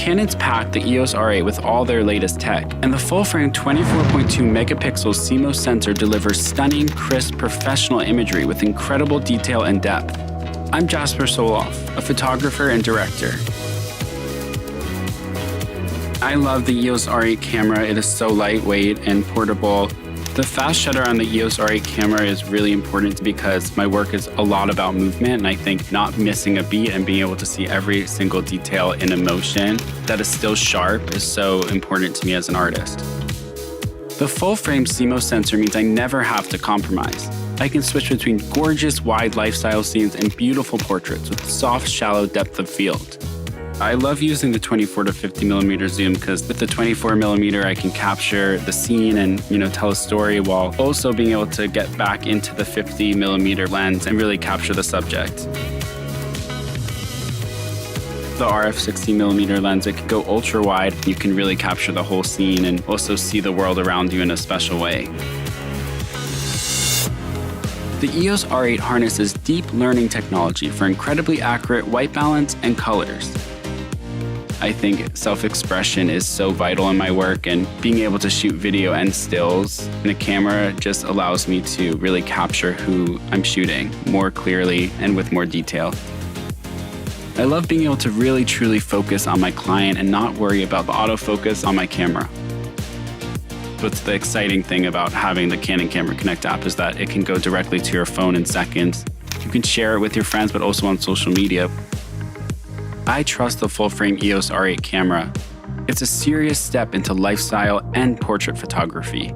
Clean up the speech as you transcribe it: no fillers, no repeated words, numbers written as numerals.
Canon's packed the EOS R8 with all their latest tech, and the full-frame 24.2 megapixel CMOS sensor delivers stunning, crisp, professional imagery with incredible detail and depth. I'm Jasper Soloff, a photographer and director. I love the EOS R8 camera. It is so lightweight and portable. The fast shutter on the EOS R8 camera is really important because my work is a lot about movement, and I think not missing a beat and being able to see every single detail in a motion that is still sharp is so important to me as an artist. The full-frame CMOS sensor means I never have to compromise. I can switch between gorgeous wide lifestyle scenes and beautiful portraits with soft, shallow depth of field. I love using the 24 to 50mm zoom because with the 24mm I can capture the scene and tell a story while also being able to get back into the 50mm lens and really capture the subject. The RF 16mm lens, it can go ultra wide. You can really capture the whole scene and also see the world around you in a special way. The EOS R8 harnesses deep learning technology for incredibly accurate white balance and colors. I think self-expression is so vital in my work, and being able to shoot video and stills in a camera just allows me to really capture who I'm shooting more clearly and with more detail. I love being able to really truly focus on my client and not worry about the autofocus on my camera. What's the exciting thing about having the Canon Camera Connect app is that it can go directly to your phone in seconds. You can share it with your friends, but also on social media. I trust the full-frame EOS R8 camera. It's a serious step into lifestyle and portrait photography.